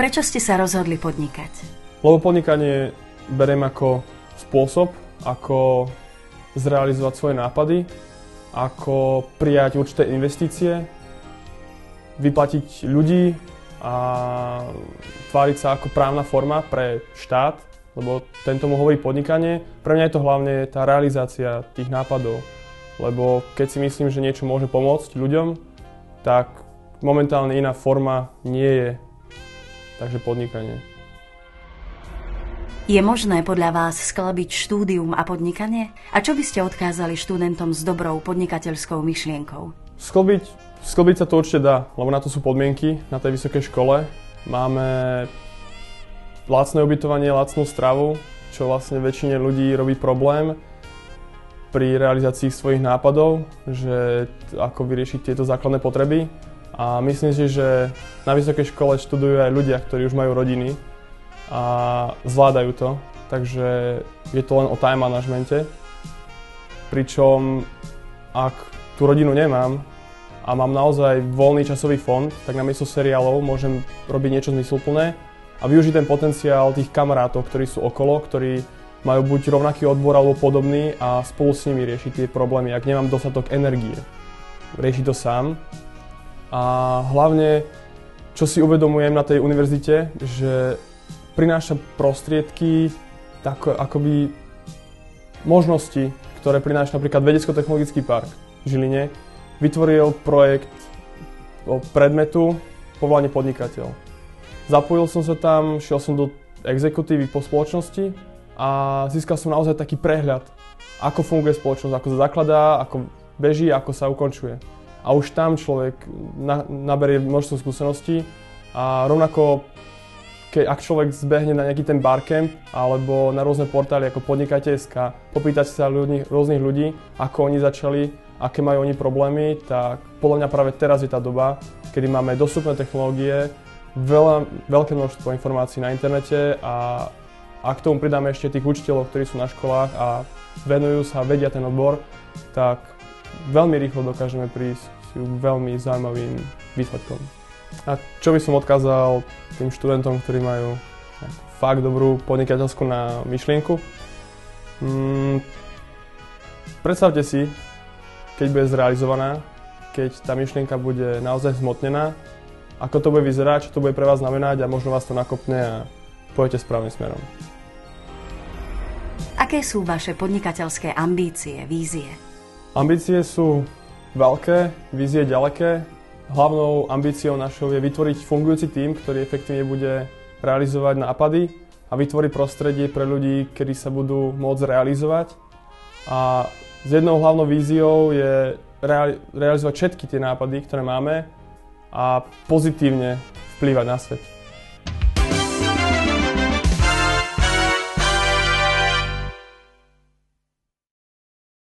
Prečo ste sa rozhodli podnikať? Lebo podnikanie beriem ako spôsob, ako zrealizovať svoje nápady, ako prijať určité investície, vyplatiť ľudí a tváriť sa ako právna forma pre štát, lebo ten tomu hovorí podnikanie. Pre mňa je to hlavne tá realizácia tých nápadov, lebo keď si myslím, že niečo môže pomôcť ľuďom, tak momentálne iná forma nie je, takže podnikanie. Je možné podľa vás sklabiť štúdium a podnikanie? A čo by ste odkázali študentom s dobrou podnikateľskou myšlienkou? Sklbiť sa to určite dá, lebo na to sú podmienky na tej vysokej škole. Máme lacné ubytovanie, lacnú stravu, čo vlastne väčšine ľudí robí problém pri realizácii svojich nápadov, že ako vyriešiť tieto základné potreby. A myslím si, že na vysokej škole študujú aj ľudia, ktorí už majú rodiny a zvládajú to, takže je to len o time manažmente. Pričom ak tú rodinu nemám a mám naozaj voľný časový fond, tak namiesto seriálov môžem robiť niečo zmysluplné a využiť ten potenciál tých kamarátov, ktorí sú okolo, ktorí majú buď rovnaký odbor alebo podobný a spolu s nimi riešiť tie problémy, ak nemám dostatok energie. Riešiť to sám. A hlavne, čo si uvedomujem na tej univerzite, že prináša prostriedky, tak akoby možnosti, ktoré prináša napríklad Vedecko-technologický park v Žiline. Vytvoril projekt o predmetu povolanie podnikateľ. Zapojil som sa tam, šiel som do exekutívy po spoločnosti a získal som naozaj taký prehľad, ako funguje spoločnosť, ako sa zakladá, ako beží, ako sa ukončuje. A už tam človek naberie množstvo skúseností a rovnako ak človek zbehne na nejaký ten barcamp alebo na rôzne portály ako Podnikajte.sk, popýtať sa rôznych ľudí, ako oni začali, aké majú oni problémy, tak podľa mňa práve teraz je tá doba, kedy máme dostupné technológie, veľké množstvo informácií na internete a ak k tomu pridáme ešte tých učiteľov, ktorí sú na školách a venujú sa, vedia ten odbor, tak veľmi rýchlo dokážeme prísť s veľmi zaujímavým výsledkom. A čo by som odkázal tým študentom, ktorí majú fakt dobrú podnikateľskú myšlienku? Predstavte si, keď bude zrealizovaná, keď tá myšlienka bude naozaj zhmotnená, ako to bude vyzerať, čo to bude pre vás znamenať a možno vás to nakopne a pôjdete správnym smerom. Aké sú vaše podnikateľské ambície, vízie? Ambície sú veľké, vízie ďaleké. Hlavnou ambíciou našou je vytvoriť fungujúci tím, ktorý efektívne bude realizovať nápady a vytvoriť prostredie pre ľudí, ktorí sa budú môcť realizovať. A s jednou hlavnou víziou je realizovať všetky tie nápady, ktoré máme a pozitívne vplývať na svet.